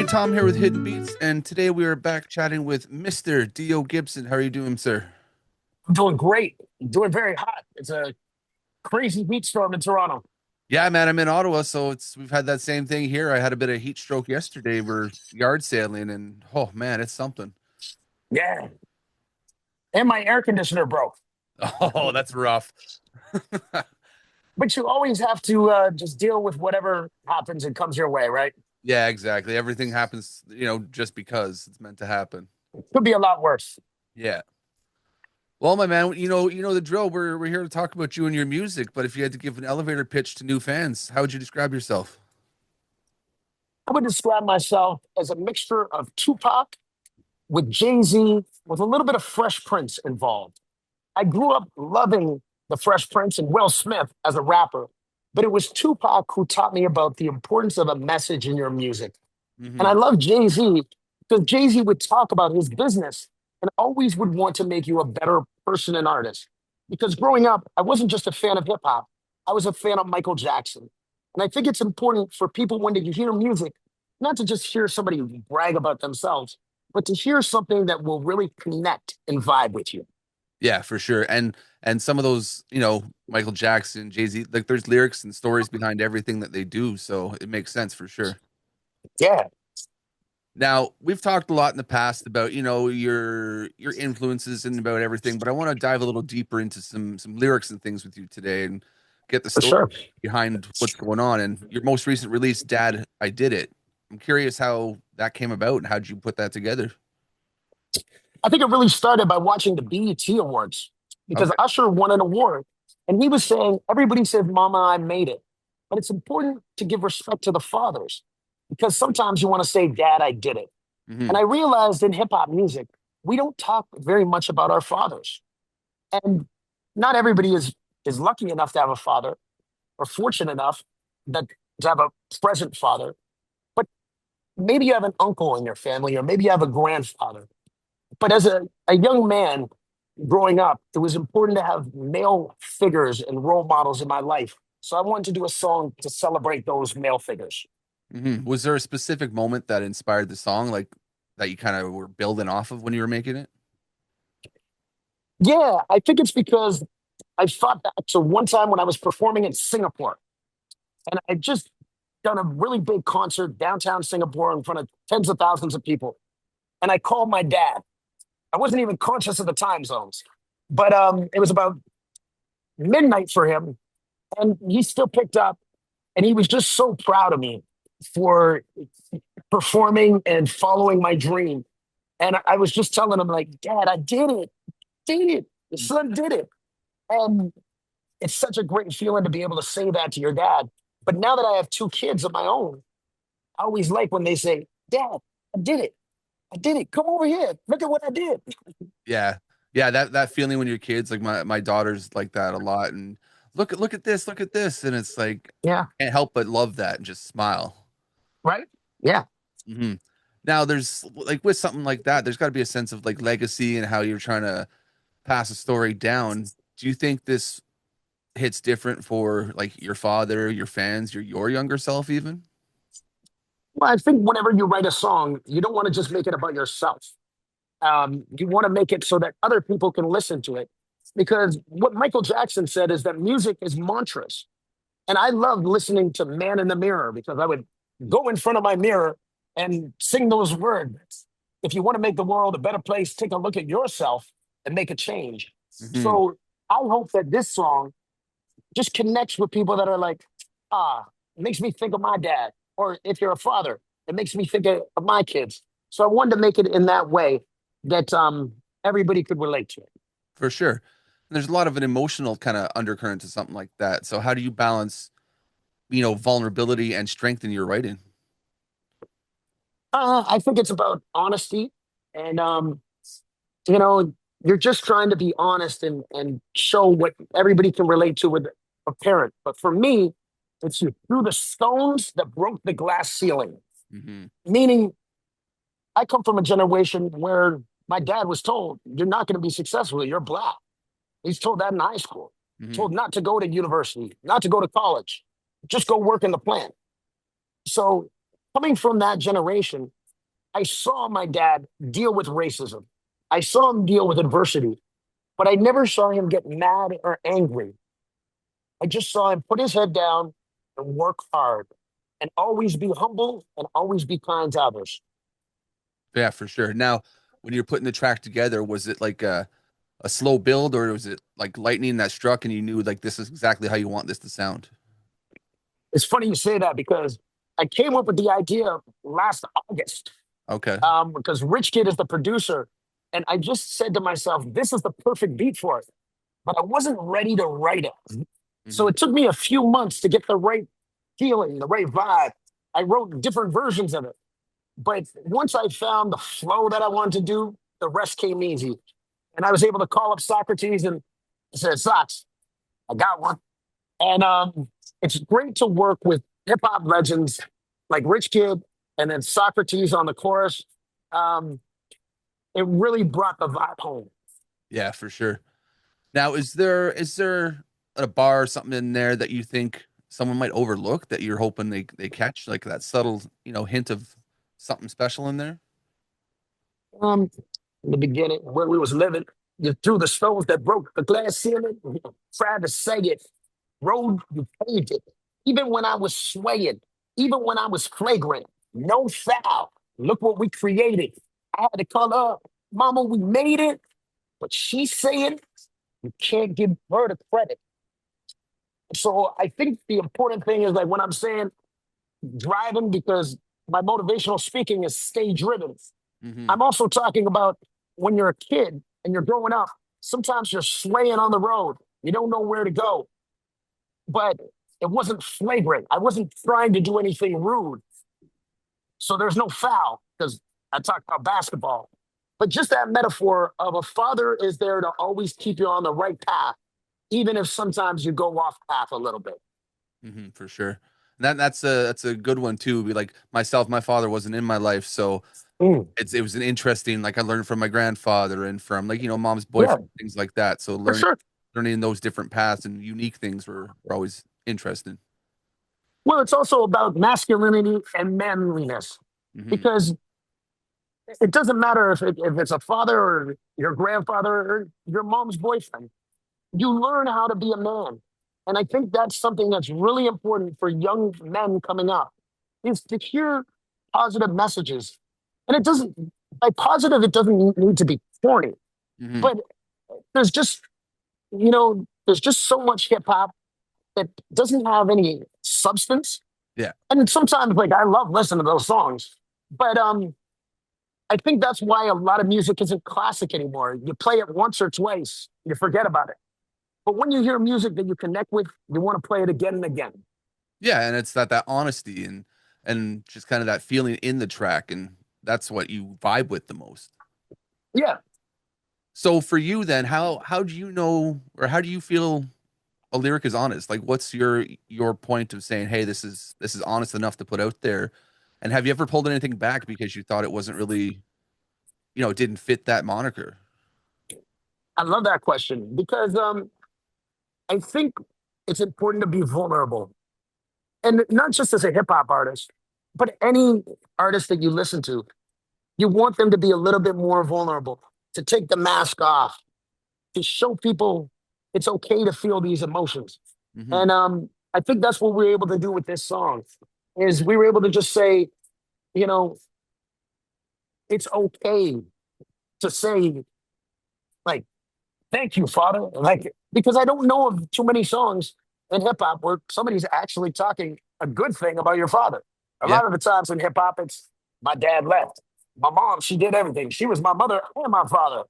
Tom here with Hidden Beats, and today we are back chatting with Mr. Dio Gibson. How are you doing, sir? I'm doing great. Doing very hot. It's a crazy heat storm in Toronto. Yeah, man, I'm in Ottawa, so we've had that same thing here. I had a bit of heat stroke yesterday. We're yard sailing, and oh man, it's something. Yeah. And my air conditioner broke. Oh, that's rough. But you always have to just deal with whatever happens and comes your way, right? Yeah, exactly. Everything happens, just because it's meant to happen. Could be a lot worse. Yeah. Well, my man, you know the drill. We're here to talk about you and your music, but if you had to give an elevator pitch to new fans, how would you describe yourself? I would describe myself as a mixture of Tupac with Jay-Z with a little bit of Fresh Prince involved. I grew up loving the Fresh Prince and Will Smith as a rapper, but it was Tupac who taught me about the importance of a message in your music. And I Hmm. love Jay Z because Jay Z would talk about his business and always would want to make you a better person and artist. Because growing up, I wasn't just a fan of hip hop, I was a fan of Michael Jackson. And I think it's important for people when they hear music, not to just hear somebody brag about themselves, but to hear something that will really connect and vibe with you. Yeah, for sure. And some of those, Michael Jackson, Jay-Z, like there's lyrics and stories behind everything that they do, so it makes sense for sure. Yeah, Now, we've talked a lot in the past about, your influences and about everything, but I want to dive a little deeper into some lyrics and things with you today and get the for story sure. behind what's going on. And your most recent release, Dad, I Did It. I'm curious how that came about and how did you put that together? I think it really started by watching the BET Awards because Okay. Usher won an award and he was saying, everybody says, Mama, I made it. But it's important to give respect to the fathers because sometimes you want to say, Dad, I did it. Hmm. And I realized in hip hop music, we don't talk very much about our fathers. And not everybody is lucky enough to have a father or fortunate enough that to have a present father. But maybe you have an uncle in your family or maybe you have a grandfather. But as a young man growing up, it was important to have male figures and role models in my life. So I wanted to do a song to celebrate those male figures. Was there a specific moment that inspired the song, like that you kind of were building off of when you were making it? Yeah, I think it's because I thought back to one time when I was performing in Singapore, and I just done a really big concert downtown Singapore in front of tens of thousands of people. And I called my dad. I wasn't even conscious of the time zones, but it was about midnight for him, and he still picked up, and he was just so proud of me for performing and following my dream. And I was just telling him, like, Dad, I did it, did it. The son did it. And it's such a great feeling to be able to say that to your dad. But now that I have two kids of my own, I always like when they say, Dad, I did it. I did it. Come over here. Look at what I did. Yeah. Yeah, that feeling when you're kids, like my daughter's like that a lot. And look at this. And it's like Yeah. can't help but love that and just smile. Right? Yeah. Hmm. Now there's like with something like that, there's got to be a sense of like legacy and how you're trying to pass a story down. Do you think this hits different for like your father, your fans, your younger self even? Well, I think whenever you write a song, you don't want to just make it about yourself. You want to make it so that other people can listen to it. Because what Michael Jackson said is that music is mantras. And I loved listening to Man in the Mirror because I would go in front of my mirror and sing those words. If you want to make the world a better place, take a look at yourself and make a change. Hmm. So I hope that this song just connects with people that are like, it makes me think of my dad. Or if you're a father, it makes me think of my kids. So I wanted to make it in that way that everybody could relate to it. For sure. And there's a lot of an emotional kind of undercurrent to something like that. So how do you balance, vulnerability and strength in your writing? I think it's about honesty and you know, you're just trying to be honest and show what everybody can relate to with a parent. But for me, it's you through the stones that broke the glass ceiling. Hmm. Meaning, I come from a generation where my dad was told, "You're not going to be successful. You're black." He's told that in high school. Hmm. Told not to go to university, not to go to college, just go work in the plant. So, coming from that generation. I saw my dad deal with racism. I saw him deal with adversity, but I never saw him get mad or angry. I just saw him put his head down and work hard and always be humble and always be kind to others. Yeah, for sure. Now, when you're putting the track together, was it like a slow build, or was it like lightning that struck and you knew like this is exactly how you want this to sound? It's funny you say that because I came up with the idea last August Okay. because Rich Kid is the producer. And I just said to myself, this is the perfect beat for it. But I wasn't ready to write it. So Hmm. it took me a few months to get the right feeling, the right vibe. I wrote different versions of it. But once I found the flow that I wanted to do, the rest came easy. And I was able to call up Socrates and I said, Sox, I got one. And it's great to work with hip hop legends like Rich Kid and then Socrates on the chorus. Um, it really brought the vibe home. Yeah, for sure. Now, is there a bar or something in there that you think someone might overlook that you're hoping they catch, like that subtle, hint of something special in there? Um, in the beginning, where we was living, you threw the stones that broke the glass ceiling, tried to say it, road, you paved it. Even when I was swaying, even when I was flagrant, no foul. Look what we created. I had to call up, Mama, we made it. But she's saying you can't give her the credit. So I think the important thing is like when I'm saying driving, because my motivational speaking is stay driven. Hmm. I'm also talking about when you're a kid and you're growing up, sometimes you're swaying on the road. You don't know where to go. But it wasn't flagrant. I wasn't trying to do anything rude. So there's no foul because I talked about basketball. But just that metaphor of a father is there to always keep you on the right path, even if sometimes you go off path a little bit. For sure. That's a good one too. Be like myself, my father wasn't in my life, so Mm, it was an interesting, like I learned from my grandfather and from like mom's yeah, boyfriend, things like that. So for learning sure. learning those different paths and unique things were always interesting. Well, it's also about masculinity and manliness Hmm. because it doesn't matter if it's a father or your grandfather or your mom's boyfriend. You learn how to be a man. And I think that's something that's really important for young men coming up is to hear positive messages. And it doesn't, by positive, it doesn't need to be corny, Hmm. but there's just, there's just so much hip hop that doesn't have any substance. Yeah. And sometimes, like, I love listening to those songs, but I think that's why a lot of music isn't classic anymore. You play it once or twice, you forget about it. But when you hear music that you connect with, you want to play it again and again. Yeah, and it's that honesty and just kind of that feeling in the track, and that's what you vibe with the most. Yeah, So for you then, how do you know, or how do you feel a lyric is honest? Like what's your point of saying, hey, this is honest enough to put out there? And have you ever pulled anything back because you thought it wasn't really, it didn't fit that moniker? I love that question because I think it's important to be vulnerable. And not just as a hip hop artist, but any artist that you listen to, you want them to be a little bit more vulnerable, to take the mask off, to show people it's okay to feel these emotions. Hmm. And I think that's what we were able to do with this song is we were able to just say, you know, it's okay to say like, thank you, Father. Like, because I don't know of too many songs in hip hop where somebody's actually talking a good thing about your father. A Yeah. lot of the times in hip hop, it's my dad left. My mom, she did everything. She was my mother and my father.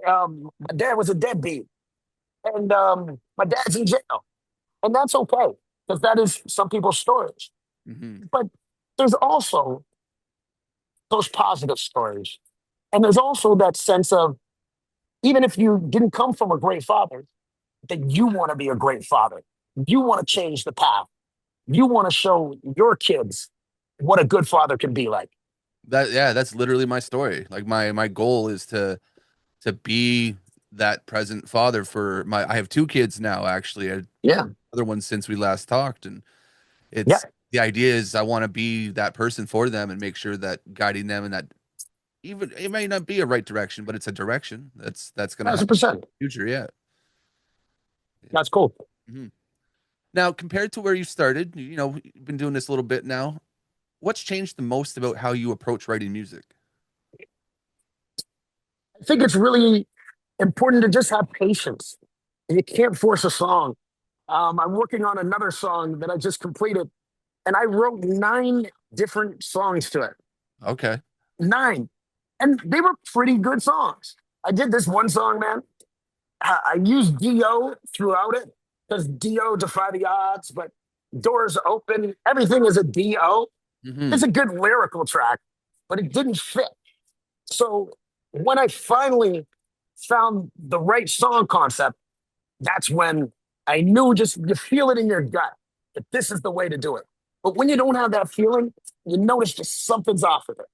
My dad was a deadbeat. And my dad's in jail. And that's okay, because that is some people's stories. Hmm. But there's also those positive stories. And there's also that sense of, even if you didn't come from a great father, that you want to be a great father. You want to change the path. You want to show your kids what a good father can be like. Yeah, that's literally my story. Like my goal is to be that present father for I have two kids now actually. Yeah. Other one since we last talked, and Yeah. it's the idea is I want to be that person for them and make sure that guiding them in that even it may not be a right direction, but it's a direction that's going to happen 1,000%. in the future. Yeah. That's cool. Mhm. Now, compared to where you started, you've been doing this a little bit now. What's changed the most about how you approach writing music? I think it's really important to just have patience. And you can't force a song. I'm working on another song that I just completed, and I wrote nine different songs to it. Okay. Nine. And they were pretty good songs. I did this one song, man. I used DO throughout it because DO defy the odds, but doors open. Everything is a DO. It's Hmm. a good lyrical track, but it didn't fit. So when I finally found the right song concept, that's when I knew, just you feel it in your gut that this is the way to do it. But when you don't have that feeling, you notice just something's off with it.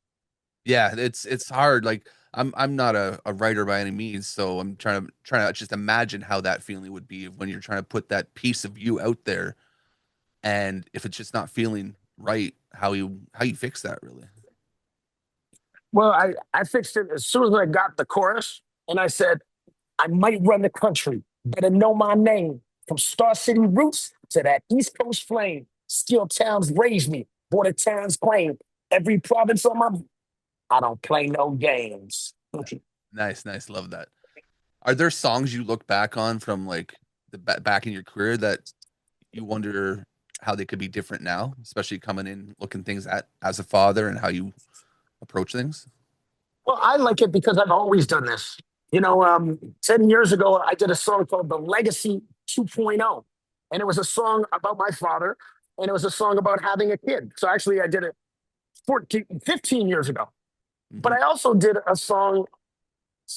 Yeah, it's hard. Like I'm not a writer by any means, so I'm trying to just imagine how that feeling would be when you're trying to put that piece of you out there, and if it's just not feeling right, how you fix that really. Well, I fixed it as soon as I got the chorus, and I said, I might run the country, better know my name. From Star City roots to that East Coast flame, steel towns raised me, border towns claim. Every province on my, I don't play no games. Nice, nice, love that. Are there songs you look back on from like back in your career that you wonder how they could be different now, especially coming in looking things at as a father and how you approach things? Well, I like it because I've always done this. 10 years ago, I did a song called The Legacy 2.0. And it was a song about my father, and it was a song about having a kid. So actually, I did it 15 years ago. But Hmm. I also did a song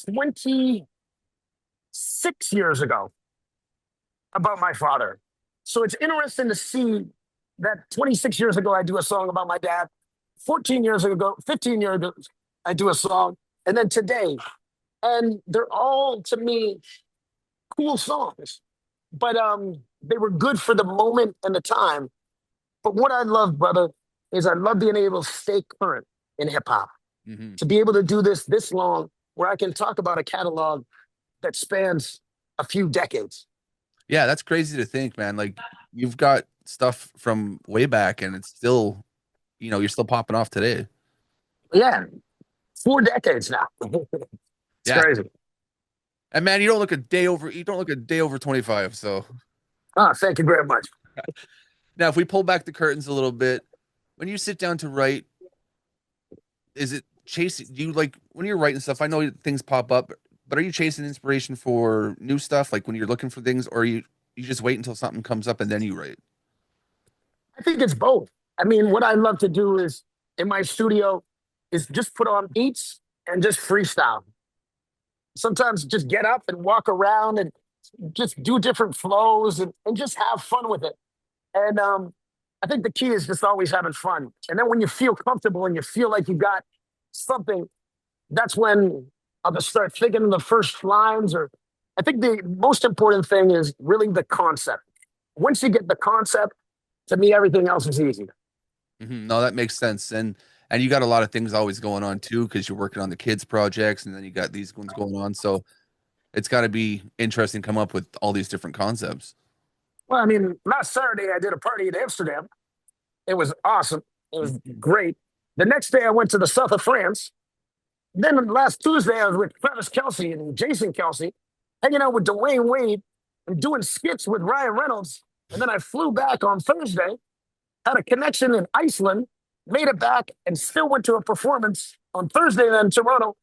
26 years ago about my father. So it's interesting to see that 26 years ago, I do a song about my dad. 14 years ago, 15 years ago, I do a song. And then today, and they're all to me cool songs, but they were good for the moment and the time. But what I love, brother, is I love being able to stay current in hip hop, Hmm. to be able to do this long, where I can talk about a catalog that spans a few decades. Yeah, that's crazy to think, man. Like you've got stuff from way back and it's still, you're still popping off today. Yeah, 4 decades now. It's Yeah. crazy. And man, you don't look a day over 25. So Oh, thank you very much. now if we pull back the curtains a little bit, when you sit down to write, is it chasing do you like when you're writing stuff? I know things pop up, but are you chasing inspiration for new stuff like when you're looking for things, or you just wait until something comes up and then you write? I think it's both. I mean, what I love to do is in my studio is just put on beats and just freestyle. Sometimes just get up and walk around and just do different flows and just have fun with it. And I think the key is just always having fun. And then when you feel comfortable and you feel like you got something, that's when I'll just start thinking of the first lines. Or I think the most important thing is really the concept. Once you get the concept, to me, everything else is easy. No, that makes sense. And you got a lot of things always going on too, because you're working on the kids' projects and then you got these ones going on. So it's got to be interesting to come up with all these different concepts. Well, I mean, last Saturday I did a party in Amsterdam. It was awesome. It was great. The next day I went to the south of France. Then last Tuesday I was with Travis Kelsey and Jason Kelsey, hanging out with Dwayne Wade and doing skits with Ryan Reynolds. And then I flew back on Thursday, had a connection in Iceland, made it back, and still went to a performance on Thursday then in Toronto,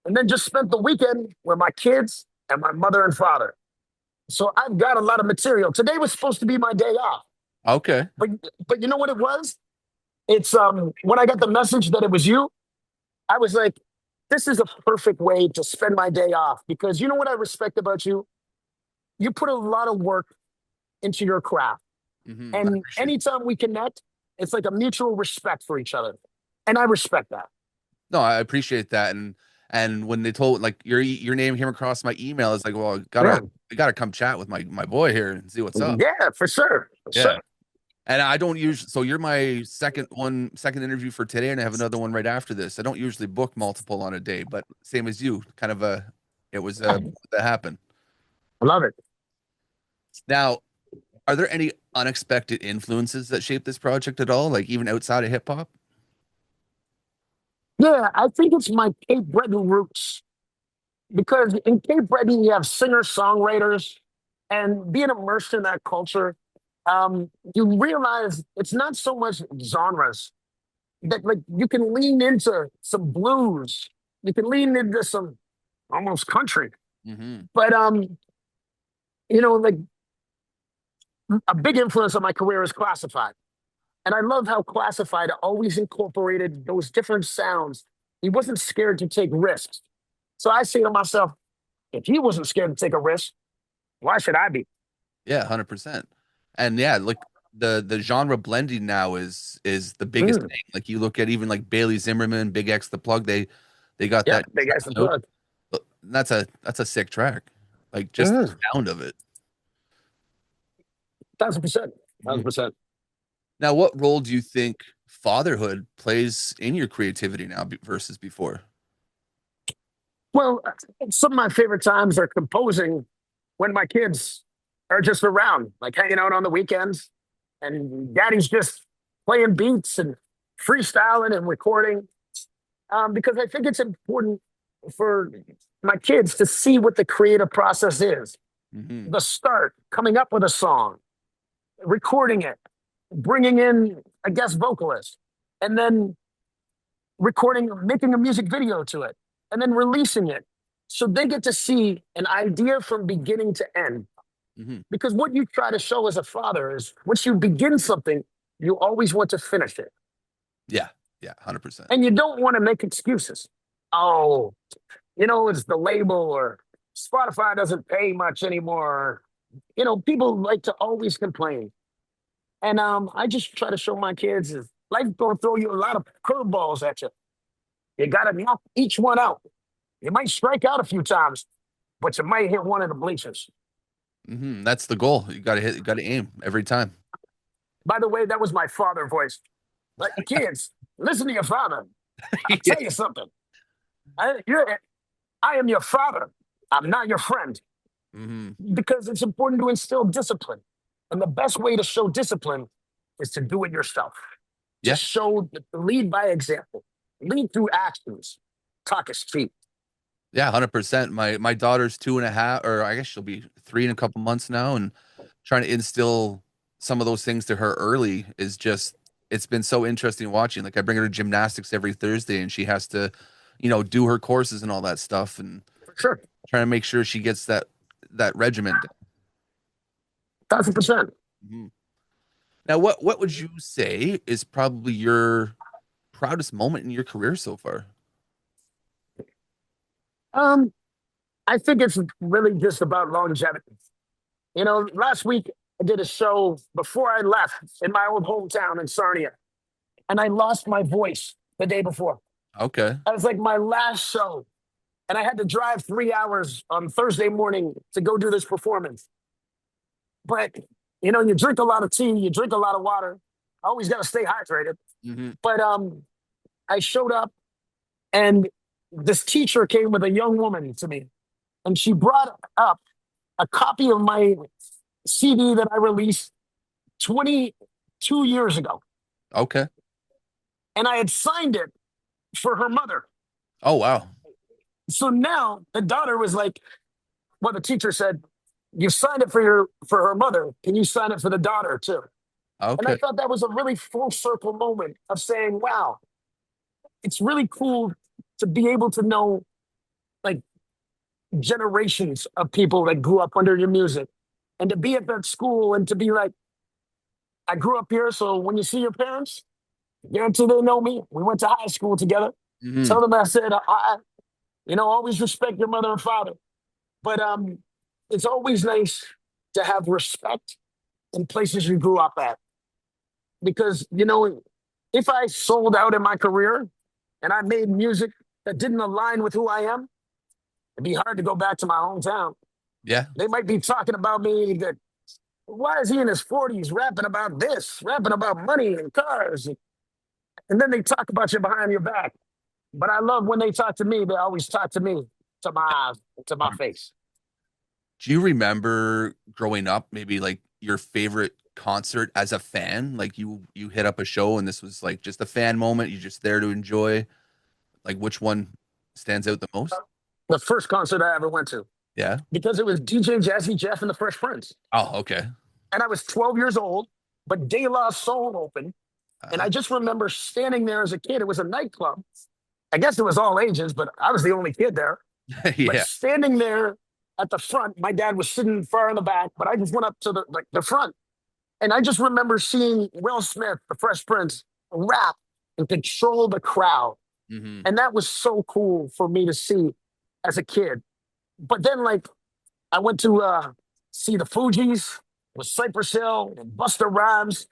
and then just spent the weekend with my kids and my mother and father. So I've got a lot of material. Today was supposed to be my day off, Okay. but you know what it was? It's when I got the message that it was you, I was like, this is a perfect way to spend my day off because you know what I respect about you? You put a lot of work into your craft. I And appreciate that. anytime we connect, it's like a mutual respect for each other. And I respect that. No, I appreciate that. And when they told like your name came across my email, it's like, well, Yeah. I gotta come chat with my boy here and see what's up. Yeah, for sure. For Yeah. sure. And I don't usually, so you're my second interview for today, and I have another one right after this. I don't usually book multiple on a day, but same as you, kind of it was I that happened. love it. Now, are there any unexpected influences that shaped this project at all, like even outside of hip hop? Yeah, I think it's my Cape Breton roots because in Cape Breton you have singer songwriters, and being immersed in that culture, you realize it's not so much genres that like you can lean into some blues, you can lean into some almost country, Hmm. but like a big influence on my career is Classified. And I love how Classified always incorporated those different sounds. He wasn't scared to take risks. So I say to myself, if he wasn't scared to take a risk, why should I be? Yeah, 100%. And yeah, like the genre blending now is the biggest Mm, thing. Like you look at even like Bailey Zimmerman, Big X the Plug, they got yeah, that big track ass the out. plug. That's a sick track. Like just the Mm, sound of it. 1,000%. Mhm. 1,000%. Now, what role do you think fatherhood plays in your creativity now versus before? Well, some of my favorite times are composing when my kids are just around, like hanging out on the weekends, and daddy's just playing beats and freestyling and recording. Because I think it's important for my kids to see what the creative process is. Hmm. The start, coming up with a song, recording it, bringing in a guest vocalist, and then recording, making a music video to it, and then releasing it. So they get to see an idea from beginning to end. Hmm. Because what you try to show as a father is once you begin something, you always want to finish it. Yeah, yeah, 100%. And you don't want to make excuses. Oh, it's the label, or Spotify doesn't pay much anymore. People like to always complain. And I just try to show my kids is life gonna throw you a lot of curveballs at you. You gotta knock each one out. You might strike out a few times, but you might hit one of the bleachers. That's the goal. You got to aim every time. By the way, that was my father voice. Like kids, listen to your father. I'll Yeah. tell you something. I am your father. I'm not your friend. Hmm. Because it's important to instill discipline. And the best way to show discipline is to do it yourself. To Yeah. lead by example, lead through actions. Talk is cheap. Yeah, 100%. My daughter's 2.5, or I guess she'll be 3 in a couple months now, and trying to instill some of those things to her early is just it's been so interesting watching. Like I bring her to gymnastics every Thursday, and she has to, do her courses and all that stuff, and For sure. trying to make sure she gets that regiment. 1,000%. Mhm. Now, what would you say is probably your proudest moment in your career so far? Um, I think it's really just about longevity. Last week I did a show before I left in my old hometown in Sarnia, and I lost my voice the day before. Okay. That was like my last show, and I had to drive 3 hours on Thursday morning to go do this performance. But you drink a lot of tea, you drink a lot of water. I always got to stay hydrated. Hmm. But I showed up, and this teacher came with a young woman to me, and she brought up a copy of my CD that I released 22 years ago, Okay. and I had signed it for her mother. Oh, wow. So now the daughter was like, well, the teacher said, "You signed it for her mother. Can you sign it for the daughter too?" And I Okay. thought that was a really full circle moment of saying, wow, it's really cool to be able to know like generations of people that grew up under your music, and to be at that school and to be like, I grew up here. So when you see your parents, guarantee they know me. We went to high school together. Hmm. Tell them I said, always respect your mother and father. But it's always nice to have respect in places you grew up at. Because, if I sold out in my career and I made music that didn't align with who I am, it'd be hard to go back to my hometown. Yeah. They might be talking about me that Why is he in his 40s rapping about this, rapping about money and cars? And then they talk about you behind your back. But I love when they talk to me, they always talk to me, to my eyes, to my face. Do you remember growing up, maybe like your favorite concert as a fan? Like you hit up a show and this was like just a fan moment, you're just there to enjoy. Like which one stands out the most? The first concert I ever went to, Yeah. because it was DJ Jazzy Jeff and the Fresh Prince. Oh, okay. And I was 12 years old, but De La Soul opened. And Uh, I just remember standing there as a kid. It was a nightclub. I guess it was all ages, but I was the only kid there. But yeah. standing there at the front, my dad was sitting far in the back, but I just went up to the front. And I just remember seeing Will Smith, the Fresh Prince, rap and control the crowd. Hmm. And that was so cool for me to see as a kid. But then, like, I went to see the Fugees with Cypress Hill and Busta Rhymes,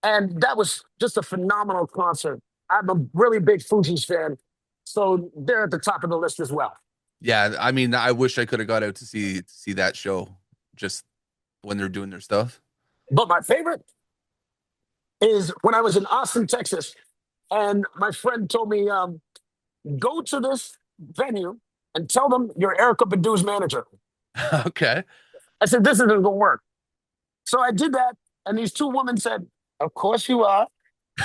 and that was just a phenomenal concert. I'm a really big Fugees fan, so they're at the top of the list as well. Yeah, I mean, I wish I could have got out to see that show just when they're doing their stuff. But my favorite is when I was in Austin, Texas, and my friend told me, go to this venue and tell them you're Erica Badu's manager. Okay. I said, this isn't going to work. So I did that, and these two women said, of course you are.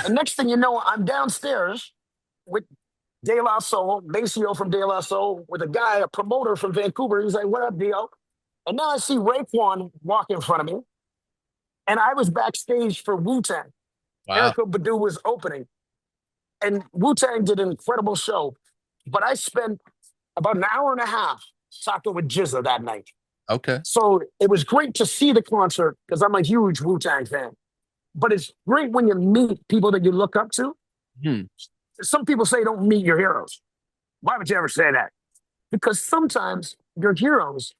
And next thing you know, I'm downstairs with De La Soul, Maceo from De La Soul, with a guy, a promoter from Vancouver. He's like, what up, Dio? And now I see Raekwon walk in front of me, and I was backstage for Wu-Tang. Wow. Erica Badu was opening, and Wu-Tang did an incredible show. But I spent about an hour and a half talking with Jizza that night. Okay. So it was great to see the concert because I'm a huge Wu-Tang fan. But it's great when you meet people that you look up to. Hmm. Some people say don't meet your heroes. Why would you ever say that? Because sometimes your heroes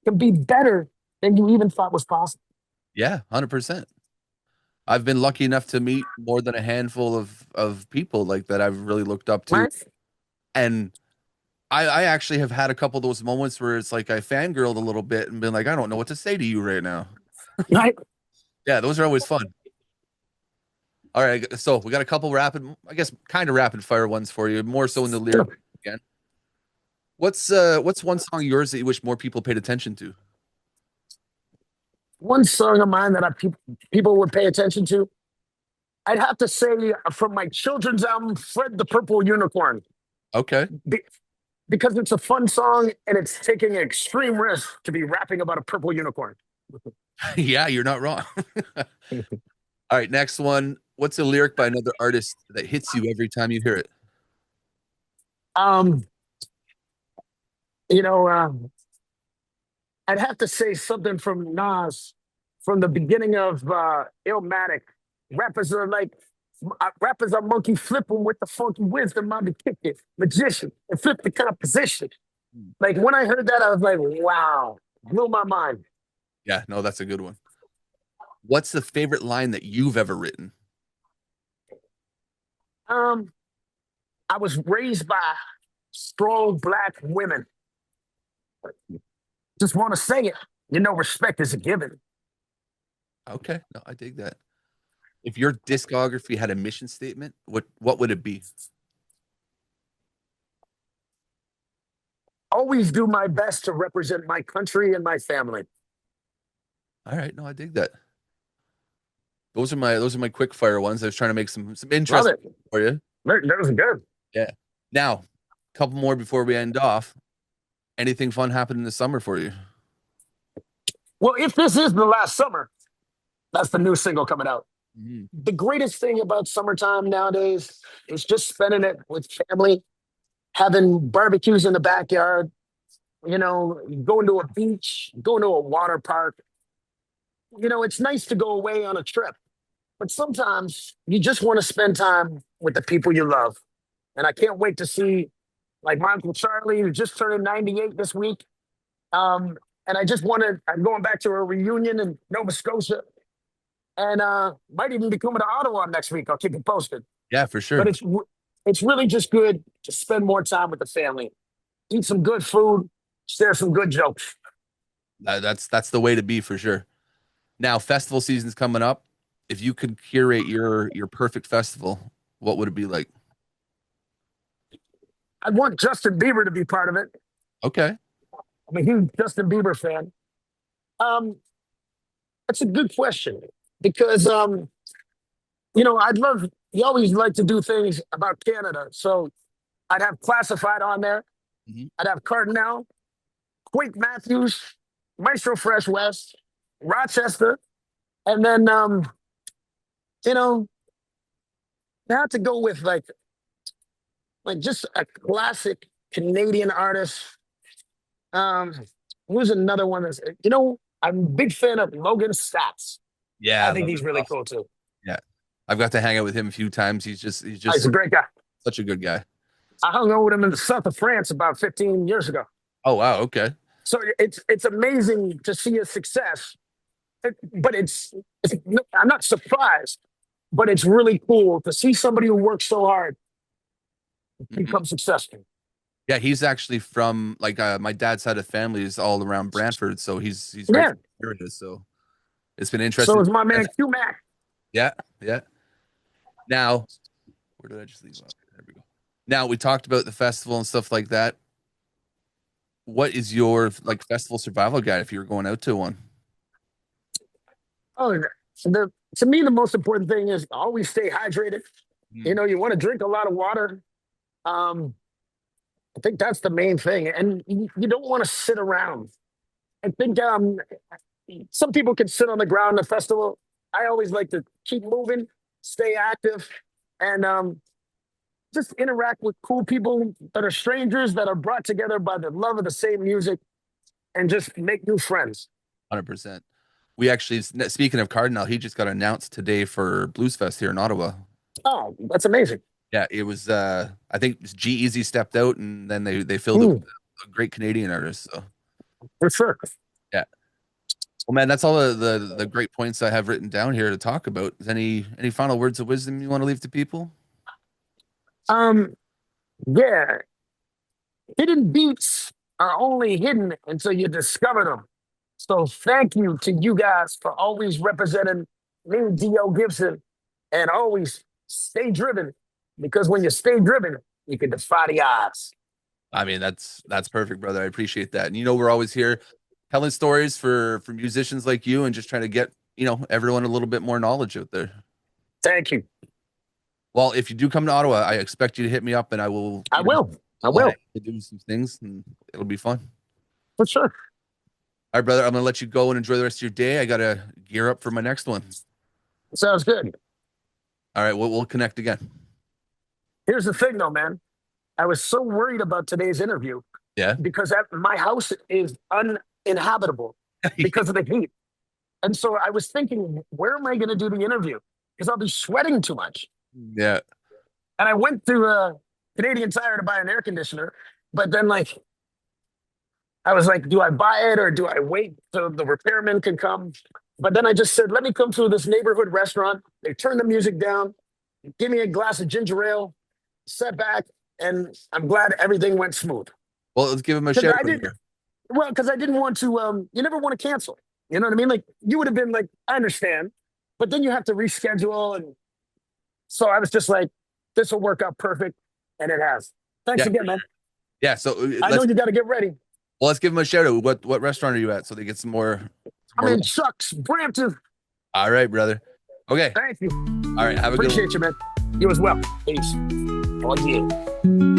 can be better than you even thought was possible. Yeah, 100%. I've been lucky enough to meet more than a handful of people like that I've really looked up to. Right? And I actually have had a couple of those moments where it's like I fangirled a little bit and been like, I don't know what to say to you right now. Right? Yeah, those are always fun. All right, so we got a couple rapid, I guess, kind of rapid fire ones for you, more so in the lyric Sure. again. What's one song of yours that you wish more people paid attention to? One song of mine that people would pay attention to, I'd have to say from my children's album, Fred the Purple Unicorn, Okay. Be- because it's a fun song and it's taking an extreme risk to be rapping about a purple unicorn. Yeah, you're not wrong. All right, next one. What's a lyric by another artist that hits you every time you hear it? Um, you know, I'd have to say something from Nas from the beginning of Illmatic. Rappers are like, rappers are monkey flipping with the funky wisdom. I'm the kick it, magician, and flip the composition. Like when I heard that, I was like, wow, blew my mind. Yeah, no, that's a good one. What's the favorite line that you've ever written? Um, I was raised by strong black women. Just want to say it. You know, respect is a given. Okay, no, I dig that. If your discography had a mission statement, what would it be? Always do my best to represent my country and my family. All right, no, I dig that. Those are my quick fire ones. I was trying to make some Love interesting it. for you. That was good. Yeah. Now, a couple more before we end off. Anything fun happened in the summer for you? Well, if this is the last summer, that's the new single coming out. Mhm. The greatest thing about summertime nowadays is just spending it with family, having barbecues in the backyard, you know, going to a beach, going to a water park. You know, it's nice to go away on a trip, but sometimes you just want to spend time with the people you love. And I can't wait to see, like, my Uncle Charlie, who just turned 98 this week. And I just wanted, I'm going back to a reunion in Nova Scotia and might even be coming to Ottawa next week. I'll keep you posted. Yeah, for But sure. it's really just good to spend more time with the family, eat some good food, share some good jokes. That's the way to be for sure. Now, festival season's coming up. If you could curate your perfect festival, what would it be like? I want Justin Bieber to be part of it. Okay. I'm a huge Justin Bieber fan. Um, that's a good question because I'd love. You always like to do things about Canada, so I'd have Classified on there. Mhm. I'd have Cardinal, Quake Matthews, Maestro Fresh West, Rochester, and then you know, I have to go with like just a classic Canadian artist. Um, who's another one that's I'm a big fan of Logan Stats. Yeah, I I think love he's it. really Awesome. cool too. Yeah. I've got to hang out with him a few times. He's He's just a great guy. such a good guy. I hung out with him in the south of France about 15 years ago. Oh wow, okay. So it's amazing to see his success. But it's I'm not surprised, but it's really cool to see somebody who works so hard Mhm. become successful. Yeah, he's actually from like my dad's side of family is all around Brantford, so he's right Yeah. from the area. So it's been So interesting. is my man Q Mac. Yeah, yeah. Now, where did I just leave off? There we go. Now we talked about the festival and stuff like that. What is your like festival survival guide if you were going out to one? Oh, to me the most important thing is always stay hydrated. Mm, You want to drink a lot of water. Um, I think that's the main thing, and you don't want to sit around. I think some people can sit on the ground at a festival. I always like to keep moving, stay active, and just interact with cool people that are strangers that are brought together by the love of the same music, and just make new friends. 100%. We actually, speaking of Cardinal, he just got announced today for Blues Fest here in Ottawa. Oh, that's amazing. Yeah, it was. I think G Easy stepped out, and then they filled it with Mm, a great Canadian artist. So for sure. yeah. Well, man, that's all the great points I have written down here to talk about. Is any final words of wisdom you want to leave to people? Um, yeah, hidden beats are only hidden until you discover them. So thank you to you guys for always representing me, D.O. Gibson, and always stay driven because when you stay driven, you can defy the odds. I mean, that's perfect, brother. I appreciate that. And we're always here telling stories for musicians like you and just trying to get, everyone a little bit more knowledge out there. Thank you. Well, if you do come to Ottawa, I expect you to hit me up and I will, I will. I we'll hang will, out and do some things and it'll be fun. for sure. All right, brother, I'm gonna let you go and enjoy the rest of your day. I gotta gear up for my next one. Sounds good. All right, we'll connect again. Here's the thing, though, man. I was so worried about today's interview Yeah. because my house is uninhabitable because of the heat. And so I was thinking, where am I going to do the interview? Because I'll be sweating too much. Yeah. And I went to Canadian Tire to buy an air conditioner, but then I was like, do I buy it or do I wait till the repairman can come? But then I just said, let me come to this neighborhood restaurant. They turned the music down, give me a glass of ginger ale, sat back, and I'm glad everything went smooth. Well, let's give him a Because shout I out did here. well, because I didn't want to. You never want to cancel. You know what I mean? Like you would have been like, I understand, but then you have to reschedule, and so I was just like, this will work out perfect, and it has. Thanks Yeah. again, man. Yeah. So I know you got to get ready. let's give him a shout out. What restaurant are you at so they get some I'm more in love? Chuck's, Brampton. All right, brother. Okay. Thank you. All right. Have a good one. Appreciate you, man. You as well. Peace. Oh yeah.